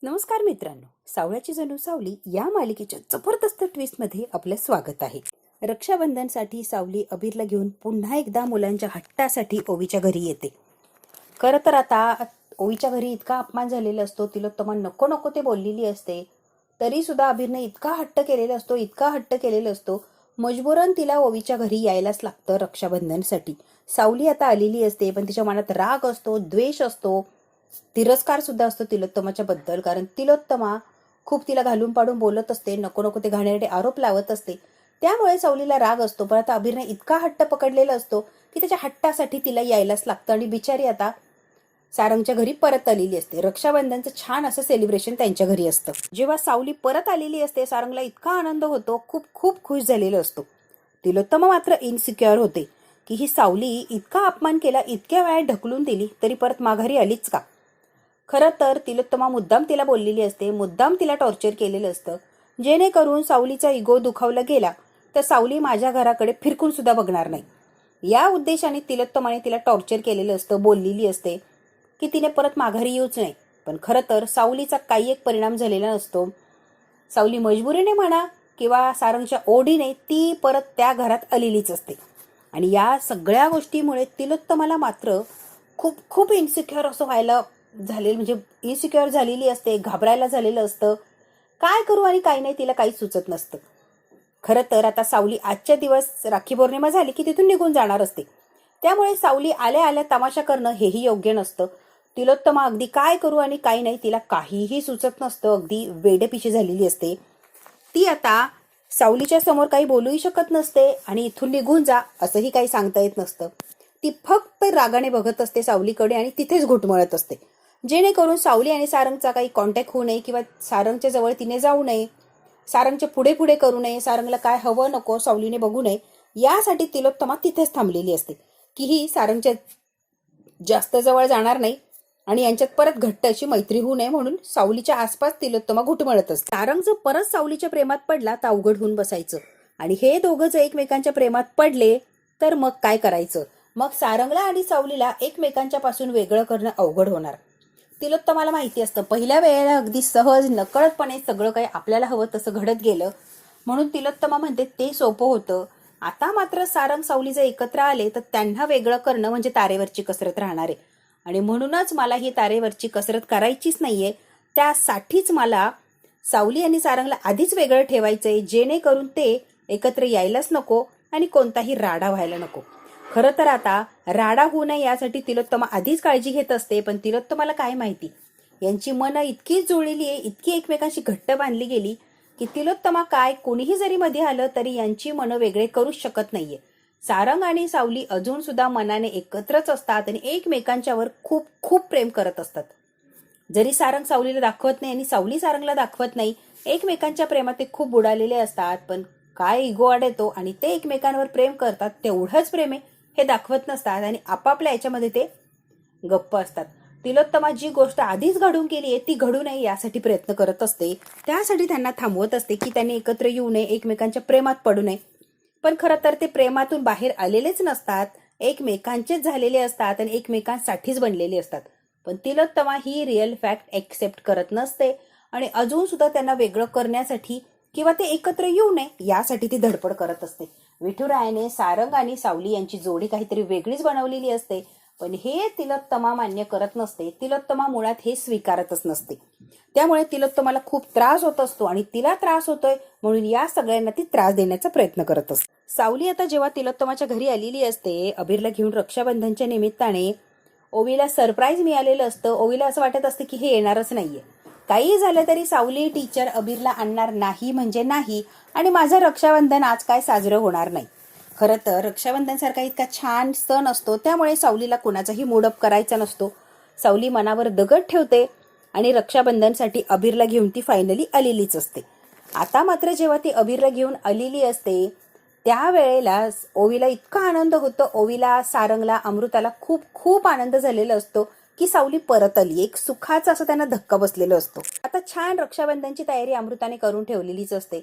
नमस्कार मित्रांनो, सावळ्याची जणू सावली या मालिकेच्या जबरदस्त ट्विस्टमध्ये आपलं स्वागत आहे. रक्षाबंधनसाठी सावली अबीरला घेऊन पुन्हा एकदा मुलांच्या हट्टासाठी ओवीच्या घरी येते. खरं तर आता ओवीच्या घरी इतका अपमान झालेला असतो, तिलोत्तमा नको नको ते बोललेली असते, तरी सुद्धा अबीरने इतका हट्ट केलेला असतो, मजबूरन तिला ओवीच्या घरी यायलाच लागतं रक्षाबंधनसाठी. सावली आता आलेली असते, पण तिच्या मनात राग असतो, द्वेष असतो, तिरस्कार सुद्धा असतो तिलोत्तमाच्या बद्दल. कारण तिलोत्तमा खूप तिला घालून पाडून बोलत असते, नको नको ते घाणेरडे आरोप लावत असते. त्यामुळे सावलीला राग असतो. पण आता अबीरने इतका हट्ट पकडलेला असतो की त्याच्या हट्टासाठी तिला यायलाच लागतं. आणि बिचारी आता सारंगच्या घरी परत आलेली असते. रक्षाबंधनचं छान असं सेलिब्रेशन त्यांच्या घरी असतं. जेव्हा सावली परत आलेली असते, सारंगला इतका आनंद होतो, खूप खूप खुश झालेला असतो. तिलोत्तमा मात्र इनसिक्युअर होते की ही सावली इतका अपमान केला, इतक्या वेळा ढकलून दिली, तरी परत माघारी आलीच का. खरं तर तिलोत्तमा मुद्दाम तिला बोललेली असते, मुद्दाम तिला टॉर्चर केलेलं असतं, जेणेकरून सावलीचा इगो दुखावला गेला तर सावली माझ्या घराकडे फिरकून सुद्धा बघणार नाही. या उद्देशाने तिलोत्तमाने तिला टॉर्चर केलेलं असतं, बोललेली असते की तिने परत माघारी येऊच नाही. पण खरं तर सावलीचा काही एक परिणाम झालेला नसतो. सावली मजबुरीने म्हणा किंवा सारंगच्या ओढीने ती परत त्या घरात आलेलीच असते. आणि या सगळ्या गोष्टीमुळे तिलोत्तमाला मात्र खूप खूप इन्सिक्युअर असं व्हायला झालेलं, म्हणजे इन्सिक्युअर झालेली असते, घाबरायला झालेलं असतं. काय करू आणि काय नाही तिला काही सुचत नसतं. खरं तर आता सावली आजच्या दिवस राखी पौर्णिमा झाली की तिथून निघून जाणार असते. त्यामुळे सावली आल्या आल्या तमाशा करणं हेही योग्य नसतं. तिलोत्तमा अगदी काय करू आणि काय नाही तिला काहीही सुचत नसतं, अगदी वेडेपिशी झालेली असते. ती आता सावलीच्या समोर काही बोलूही शकत नसते आणि इथून निघून जा असंही काही सांगता येत नसतं. ती फक्त रागाने बघत असते सावलीकडे आणि तिथेच घुटमळत असते, जेणेकरून सावली आणि सारंगचा काही कॉन्टॅक्ट होऊ नये किंवा सारंगच्या जवळ तिने जाऊ नये, सारंगच्या पुढे पुढे करू नये, सारंगला काय हवं नको सावलीने बघू नये, यासाठी तिलोत्तमा तिथेच थांबलेली असते की ही सारंगच्या जास्त जवळ जाणार नाही आणि यांच्यात परत घट्ट अशी मैत्री होऊ नये, म्हणून सावलीच्या आसपास तिलोत्तमा घुटमळत असते. सारंग जर परत सावलीच्या प्रेमात पडला तर अवघड होऊन बसायचं. आणि हे दोघं जर एकमेकांच्या प्रेमात पडले तर मग काय करायचं. मग सारंगला आणि सावलीला एकमेकांच्या पासून वेगळं करणं अवघड होणार. तिलोत्तमाला माहिती असतं, पहिल्या वेळेला अगदी सहज नकळतपणे सगळं काही आपल्याला हवं तसं घडत गेलं, म्हणून तिलोत्तमा म्हणते ते सोपं होतं. आता मात्र सारंग सावली जर एकत्र आले तर त्यांना वेगळं करणं म्हणजे तारेवरची कसरत राहणार आहे. आणि म्हणूनच मला ही तारेवरची कसरत करायचीच नाहीये. त्यासाठीच मला सावली आणि सारंगला आधीच वेगळं ठेवायचंय, जेणेकरून ते एकत्र यायलाच नको आणि कोणताही राडा व्हायला नको. खरं तर आता राडा होऊ नये यासाठी तिलोत्तमा आधीच काळजी घेत असते. पण तिलोत्तमाला काय माहिती, यांची मनं इतकी जुळलेली आहे, इतकी एकमेकांशी घट्ट बांधली गेली की तिलोत्तमा काय कोणीही जरी मध्ये आलं तरी यांची मनं वेगळे करूच शकत नाहीये. सारंग आणि सावली अजून सुद्धा मनाने एकत्रच असतात आणि एकमेकांच्यावर खूप खूप प्रेम करत असतात. जरी सारंग सावलीला दाखवत नाही आणि सावली सारंगला दाखवत नाही, एकमेकांच्या प्रेमात ते खूप बुडालेले असतात. पण काय इगो आढळतो आणि ते एकमेकांवर प्रेम करतात, तेवढंच प्रेम आहे हे दाखवत नसतात आणि आपापल्या याच्यामध्ये ते गप्प असतात. तिलोत्तमा जी गोष्ट आधीच घडून गेली आहे ती घडू नये यासाठी प्रयत्न करत असते. त्यासाठी त्यांना थांबवत असते की त्यांनी एकत्र येऊ नये, एकमेकांच्या प्रेमात पडू नये. पण खरं तर ते प्रेमातून बाहेर आलेलेच नसतात, एकमेकांचेच झालेले असतात आणि एकमेकांसाठीच बनलेले असतात. पण तिलोत्तमा ही रिअल फॅक्ट एक्सेप्ट करत नसते आणि अजून सुद्धा त्यांना वेगळं करण्यासाठी किंवा ते एकत्र येऊ नये यासाठी ती धडपड करत असते. विठुरायाने सारंग आणि सावली यांची जोडी काहीतरी वेगळीच बनवलेली असते, पण हे तिलोत्तमा मान्य करत नसते. तिलोत्तमा मुळात हे स्वीकारतच नसते. त्यामुळे तिलोत्तमाला खूप त्रास होत असतो आणि तिला त्रास होतोय म्हणून या सगळ्यांना ती त्रास देण्याचा प्रयत्न करत असते. सावली आता जेव्हा तिलोत्तमाच्या घरी आलेली असते अबीरला घेऊन रक्षाबंधनच्या निमित्ताने, ओवीला सरप्राईज मिळालेलं असतं. ओवीला असं वाटत असतं की हे येणारच नाहीये. काही झालं तरी सावली टीचर अबीरला आणणार नाही म्हणजे नाही आणि माझं रक्षाबंधन आज काय साजरं होणार नाही. खरं तर रक्षाबंधन सारखा इतका छान सण असतो, त्यामुळे सावलीला कुणाचाही मूडअप करायचा नसतो. सावली मनावर दगड ठेवते आणि रक्षाबंधनसाठी अबीरला घेऊन ती फायनली आलेलीच असते. आता मात्र जेव्हा ती अबीरला घेऊन आलेली असते त्यावेळेला ओवीला इतका आनंद होतो, ओवीला, सारंगला, अमृताला खूप खूप आनंद झालेला असतो की सावली परत आली. एक सुखाचा असं त्यांना धक्का बसलेला असतो. आता छान रक्षाबंधनची तयारी अमृताने करून ठेवलेलीच असते.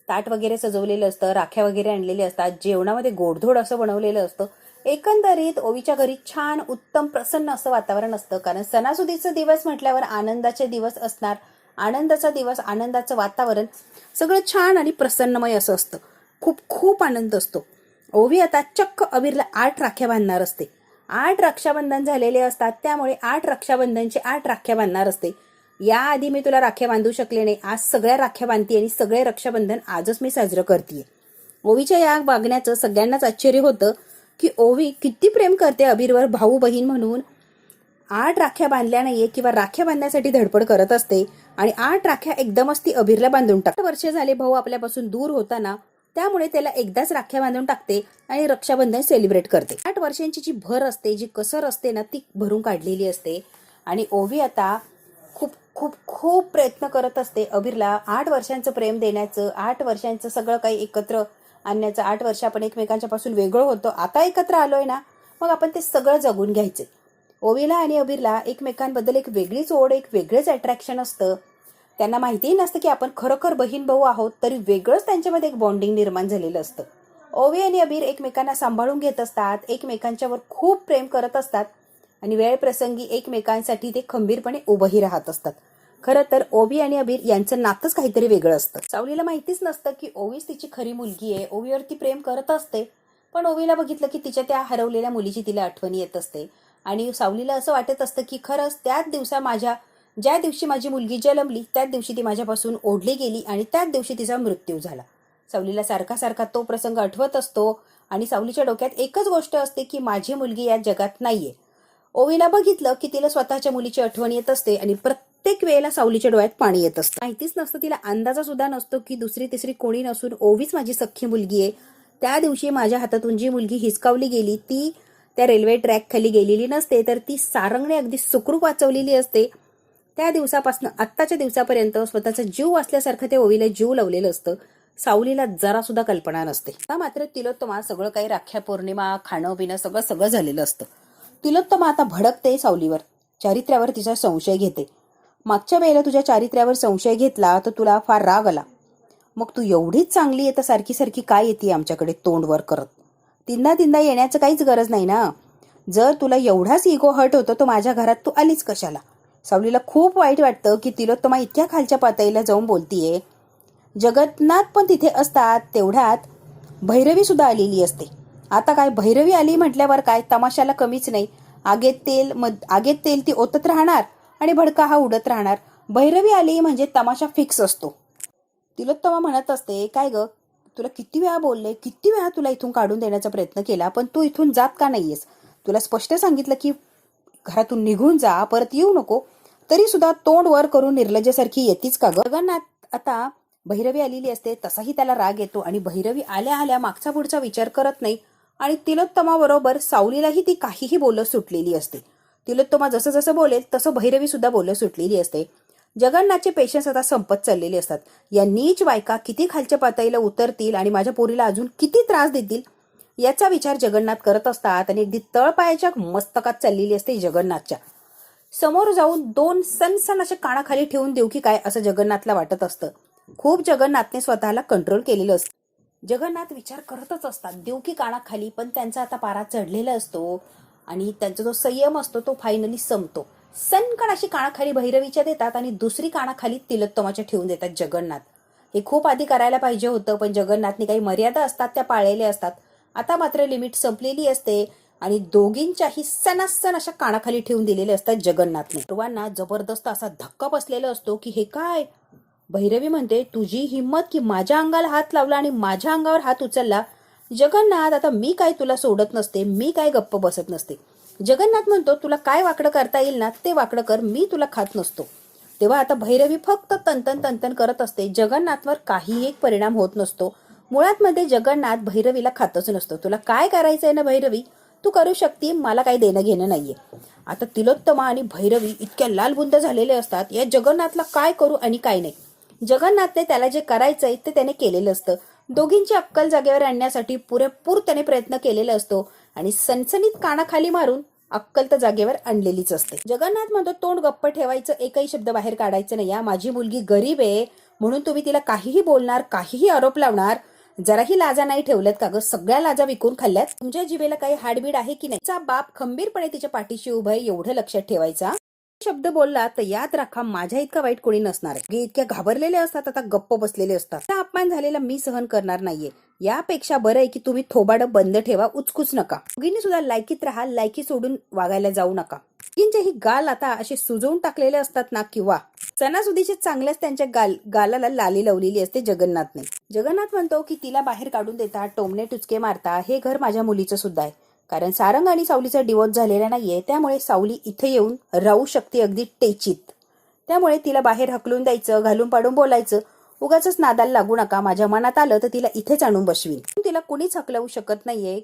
ताट वगैरे सजवलेलं असतं, राख्या वगैरे आणलेले असतात, जेवणामध्ये गोडधोड असं बनवलेलं असतं. एकंदरीत ओवीच्या घरी छान उत्तम प्रसन्न असं वातावरण असतं. कारण सणासुदीचे दिवस म्हटल्यावर आनंदाचे दिवस असणार आनंदाचा दिवस, आनंदाचं वातावरण, सगळं छान आणि प्रसन्नमय असं असतं. खूप खूप आनंद असतो. ओवी आता चक्क अबीरला 8 राख्या बांधणार असते. 8 रक्षाबंधन झालेले असतात, त्यामुळे 8 रक्षाबंधनचे 8 राख्या बांधणार असते. याआधी मी तुला राख्या बांधू शकले नाही, आज सगळ्या राख्या बांधते आणि सगळे रक्षाबंधन आजच मी साजरं करते. ओवीच्या या वागण्याचं सगळ्यांनाच आश्चर्य होतं की ओवी किती प्रेम करते अबीरवर, भाऊ बहीण म्हणून. 8 राख्या बांधल्या नाहीये किंवा राख्या बांधण्यासाठी धडपड करत असते आणि 8 राख्या एकदमच ती अबीरला बांधून टाकते. वर्ष झाले भाऊ आपल्यापासून दूर होताना, त्यामुळे त्याला एकदाच राख्या बांधून टाकते आणि रक्षाबंधन सेलिब्रेट करते. 8 वर्षांची जी भर असते, जी कसर असते ना, ती भरून काढलेली असते. आणि ओवी आता खूप खूप खूप प्रयत्न करत असते अबीरला 8 वर्षांचं प्रेम देण्याचं, 8 वर्षांचं सगळं काही एकत्र आणण्याचं. 8 वर्ष आपण एकमेकांच्या पासून वेगळं होतो, आता एकत्र आलोय ना, मग आपण ते सगळं जगून घ्यायचे. ओवीला आणि अबीरला एकमेकांबद्दल एक वेगळीच ओढ, एक वेगळेच अट्रॅक्शन असतं. त्यांना माहितीही नसतं की आपण खरोखर बहीण भाऊ आहोत, तरी वेगळंच त्यांच्यामध्ये एक बॉन्डिंग निर्माण झालेलं असतं. ओवी आणि अबीर एकमेकांना सांभाळून घेत असतात, एकमेकांच्यावर खूप प्रेम करत असतात आणि वेळ प्रसंगी एकमेकांसाठी ते खंबीरपणे उभंही राहत असतात. खरं तर ओवी आणि अबीर यांचं नातंच काहीतरी वेगळं असतं. सावलीला माहितीच नसतं की ओवीच तिची खरी मुलगी आहे. ओवीवरती प्रेम करत असते, पण ओवीला बघितलं की तिच्या त्या हरवलेल्या मुलीची तिला आठवण येत असते आणि सावलीला असं वाटत असतं की खरंच त्याच ज्या दिवशी माझी मुलगी जन्मली, त्याच दिवशी ती माझ्यापासून ओढली गेली आणि त्याच दिवशी तिचा मृत्यू झाला. सावलीला सारखा सारखा तो प्रसंग आठवत असतो आणि सावलीच्या डोक्यात एकच गोष्ट असते की माझी मुलगी या जगात नाहीये. ओवीला बघितलं की तिला स्वतःच्या मुलीची आठवण येत असते आणि प्रत्येक वेळेला सावलीच्या डोळ्यात पाणी येत असतं. माहितीच नसतं तिला, अंदाजा सुद्धा नसतो की दुसरी तिसरी कोणी नसून ओवीच माझी सख्खी मुलगी आहे. त्या दिवशी माझ्या हातातून जी मुलगी हिसकावली गेली, ती त्या रेल्वे ट्रॅक खाली गेलेली नसते, तर ती सारंगने अगदी सुखरूप वाचवलेली असते. त्या दिवसापासून आत्ताच्या दिवसापर्यंत स्वतःचा जीव वाचल्यासारखं ते ओवीला जीव लावलेलं असतं. सावलीला जरा सुद्धा कल्पना नसते. मात्र तिलोत्तमा सगळं काही, राख्या पौर्णिमा, खाणं पिणं सगळं सगळं झालेलं असतं. तिलोत्तमा आता भडकते सावलीवर, चारित्र्यावर तिचा संशय घेते. मागच्या वेळेला तुझ्या चारित्र्यावर संशय घेतला तर तुला फार राग आला. मग तू एवढीच चांगली आहे तर सारखी सारखी काय येते आमच्याकडे तोंड वर करत? तिंदा तिंदा येण्याचं काहीच गरज नाही ना. जर तुला एवढाच इगो हर्ट होतो तर माझ्या घरात तू आलीच कशाला? सावलीला खूप वाईट वाटतं की तिलोत्तमा इतक्या खालच्या पातळीला जाऊन बोलतीये. जगन्नाथ पण तिथे असतात, तेवढ्यात भैरवी सुद्धा आलेली असते. आता काय भैरवी आली म्हटल्यावर काय तमाशाला कमीच नाही. आगेत तेल ती ओतत राहणार आणि भडका हा उडत राहणार. भैरवी आली म्हणजे तमाशा फिक्स असतो. तिलोत्तमा म्हणत असते, काय ग, तुला किती वेळा बोलले, किती वेळा तुला इथून काढून देण्याचा प्रयत्न केला, पण तू इथून जात का नाहीयेस? तुला स्पष्ट सांगितलं की घरातून निघून जा, परत येऊ नको, तरी सुद्धा तोंड वर करून निर्लज्जासारखी येतीच का ग? जगन्नाथ आता भैरवी आलेली असते, तसाही त्याला राग येतो आणि भैरवी आल्या आल्या मागचा पुढचा विचार करत नाही आणि तिलोत्तमा बरोबर सावलीलाही ती काहीही बोलत सुटलेली असते. तिलोत्तमा जसं जसं बोलेल तसं भैरवी सुद्धा बोलत सुटलेली असते. जगन्नाथचे पेशन्स आता संपत चाललेले असतात. या नीच बायका किती खालच्या पातळीला उतरतील आणि माझ्या पोरीला अजून किती त्रास देतील याचा विचार जगन्नाथ करत असतात आणि अगदी तळपायाच्या मस्तकात चाललेली असते जगन्नाथच्या. समोर जाऊन 2 सनसन अशा कानाखाली ठेवून देऊ की काय असं जगन्नाथला वाटत असतं. खूप जगन्नाथने स्वतःला कंट्रोल केलेलं असतं. जगन्नाथ विचार करतच असतात देऊ की कानाखाली, पण त्यांचा आता पारा चढलेला असतो आणि त्यांचा जो संयम असतो तो फायनली संपतो. सनकण अशी कानाखाली भैरवीच्या देतात आणि दुसरी कानाखाली तिलोत्तमाच्या ठेवून देतात जगन्नाथ. हे खूप आधी करायला पाहिजे होतं, पण जगन्नाथने काही मर्यादा असतात त्या पाळलेल्या असतात. आता मात्र लिमिट संपलेली असते आणि दोघींच्याही सनासन अशा कानाखाली ठेवून दिलेले असतात जगन्नाथने. सर्वांना जबरदस्त असा धक्का बसलेला असतो की हे काय? भैरवी म्हणते, तुझी हिंमत की माझ्या अंगाला हात लावला आणि माझ्या अंगावर हात उचलला? जगन्नाथ, आता मी काय तुला सोडत नसते, मी काय गप्प बसत नसते. जगन्नाथ म्हणतो, तुला काय वाकडं करता येईल ना ते वाकडं कर, मी तुला खात नसतो. तेव्हा आता भैरवी फक्त तंतन तंतन करत असते. जगन्नाथवर काही एक परिणाम होत नसतो. मुळात मध्ये जगन्नाथ भैरवीला खातच नसतो. तुला काय करायचंय ना भैरवी, तू करू शकती, मला काही देणं घेणं नाहीये. आता तिलोत्तमा आणि भैरवी इतक्या लालबुंद झालेले असतात, या जगन्नाथला काय करू आणि काय नाही. जगन्नाथने त्याला जे करायचंय ते त्याने केलेलं असतं. दोघींची अक्कल जागेवर आणण्यासाठी पुरेपूर त्याने प्रयत्न केलेला असतो आणि सनसनीत कानाखाली मारून अक्कल तर जागेवर आणलेलीच असते. जगन्नाथ म्हणतो, तोंड गप्प ठेवायचं, एकही शब्द बाहेर काढायचं नाही. माझी मुलगी गरीब आहे म्हणून तुम्ही तिला काहीही बोलणार, काहीही आरोप लावणार. जराही लाजा नाही ठेवल्यात का ग? सगळ्या लाजा विकून खाल्ल्यात. तुमच्या जिभेला काही हाडबीड आहे की नाही? बाप खंबीरपणे तिच्या पाठीशी उभं आहे, एवढं लक्षात ठेवायचा. शब्द बोलला तर याद राखा, माझ्या इतका वाईट कोणी नसणार आहे. इतक्या घाबरलेले असतात, आता गप्प बसलेले असतात. हा अपमान झालेला मी सहन करणार नाहीये. यापेक्षा बरं आहे की तुम्ही थोबाडं बंद ठेवा, उचकूच नका. दोघींनी सुद्धा लायकीत राहा, लायकी सोडून वागायला जाऊ नका. दोघींचे ही गाल आता असे सुजवून टाकलेले असतात ना, किंवा सणासुदीचे चांगल्याच त्यांच्या गालाला लाली लावलेली असते जगन्नाथने. जगन्नाथ म्हणतो की तिला बाहेर काढून देता, टोमणे टुचके मारता, हे घर माझ्या मुलीचं सुद्धा आहे. कारण सारंग आणि सावलीचा डिवोर्स झालेला नाहीये, त्यामुळे सावली इथे येऊन राहू शकते अगदी टेचीत. त्यामुळे तिला बाहेर हकलून द्यायचं, घालून पाडून बोलायचं. उगाचच नादाला लागू नका. माझ्या मनात आलं तर तिला इथेच आणून बसवीन. तिला कुणीच हकलवू शकत नाहीये,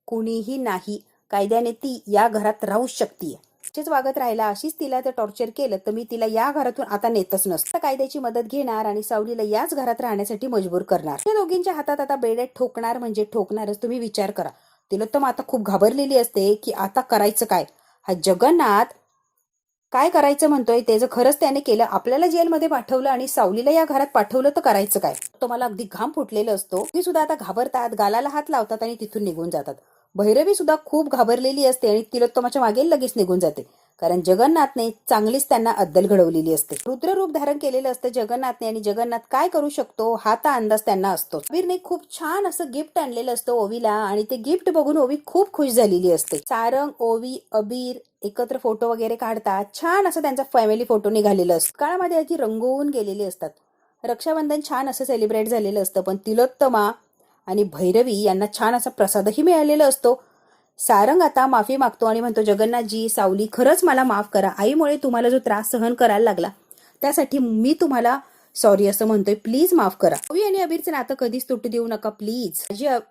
कुणीही नाही. कायद्याने ती या घरात राहू शकते. अशीच वागत राहिला, अशीच तिला जर टॉर्चर केलं तर मी तिला या घरातून आता नेतच नसतं. कायद्याची मदत घेणार आणि सावलीला याच घरात राहण्यासाठी मजबूर करणार. या दोघींच्या हातात आता बेड्यात ठोकणार म्हणजे ठोकणारच. तुम्ही विचार करा. तिलोत्तम आता खूप घाबरलेली असते की आता करायचं काय. हा जगन्नाथ काय करायचं म्हणतोय, ते जर खरंच त्याने केलं, आपल्याला जेलमध्ये पाठवलं आणि सावलीला या घरात पाठवलं तर करायचं काय. तुम्हाला अगदी घाम फुटलेलं असतो. ती सुद्धा आता घाबरतात, गालाला हात लावतात आणि तिथून निघून जातात. भैरवी सुद्धा खूप घाबरलेली असते आणि तिलोत्तमाच्या मागे लगेच निघून जाते. कारण जगन्नाथने चांगलीच त्यांना अद्दल घडवलेली असते. रुद्र रूप धारण केलेलं असतं जगन्नाथने आणि जगन्नाथ काय करू शकतो हा तर अंदाज त्यांना असतो. अबीरने खूप छान असं गिफ्ट आणलेलं असतं ओवीला आणि ते गिफ्ट बघून ओवी खूप खुश झालेली असते. सारंग, ओवी, अबीर एकत्र फोटो वगैरे काढतात. छान असं त्यांचा फॅमिली फोटो निघालेलं असतं. काळामध्ये आधी रंगवून गेलेले असतात. रक्षाबंधन छान असं सेलिब्रेट झालेलं असतं. पण तिलोत्तमा आणि भैरवी यांना छान असा प्रसादही मिळालेला असतो. सारंग आता माफी मागतो आणि म्हणतो, जगन्नाथजी, सावली, खरंच मला माफ करा. आईमुळे तुम्हाला जो त्रास सहन करायला लागला त्यासाठी मी तुम्हाला सॉरी असं म्हणतोय. प्लीज माफ करा. ओवी आणि अबीरचं नातं कधीच तुटू देऊ नका प्लीज.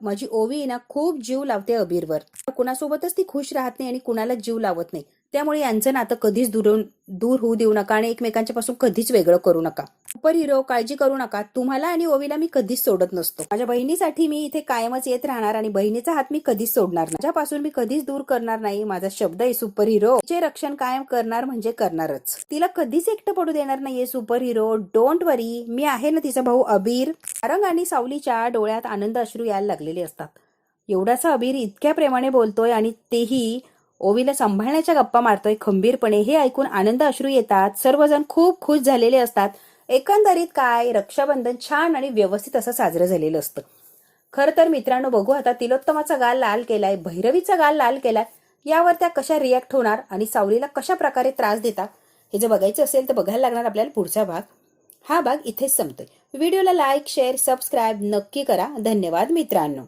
माझी ओवी ना खूप जीव लावते अबीरवर. कुणासोबतच ती खुश राहत नाही आणि कुणाला जीव लावत नाही. त्यामुळे यांचं नातं कधीच दूर होऊ देऊ नका आणि एकमेकांच्या पासून कधीच वेगळं करू नका. सुपर हिरो, काळजी करू नका. तुम्हाला आणि ओवीला मी कधीच सोडत नसतो. माझ्या बहिणीसाठी मी इथे कायमच येत राहणार आणि बहिणीचा हात मी कधीच सोडणार नाही. माझ्यापासून मी कधीच दूर करणार नाही. माझा शब्द आहे सुपर हिरो. चे रक्षण कायम करणार म्हणजे करणारच. तिला कधीच एकटं पडू देणार नाहीये सुपर हिरो. डोंट वरी, मी आहे ना तिचा भाऊ अबीर. सारंग आणि सावलीच्या डोळ्यात आनंद अश्रू यायला लागलेले असतात. एवढासा अबीर इतक्या प्रेमाने बोलतोय आणि तेही ओवीला सांभाळण्याच्या गप्पा मारतोय खंबीरपणे. हे ऐकून आनंद अश्रू येतात. सर्वजण खूप खुश झालेले असतात. एकंदरीत काय, रक्षाबंधन छान आणि व्यवस्थित असं साजरं झालेलं असतं. खरं तर मित्रांनो, बघू आता तिलोत्तमाचा गाल लाल केलाय, भैरवीचा गाल लाल केलाय, यावर त्या कशा रिॲक्ट होणार आणि सावलीला कशा प्रकारे त्रास देतात हे जर बघायचं असेल तर बघायला लागणार आपल्याला पुढचा भाग. हा भाग इथेच संपतोय. व्हिडिओला लाईक, शेअर, सबस्क्राईब नक्की करा. धन्यवाद मित्रांनो.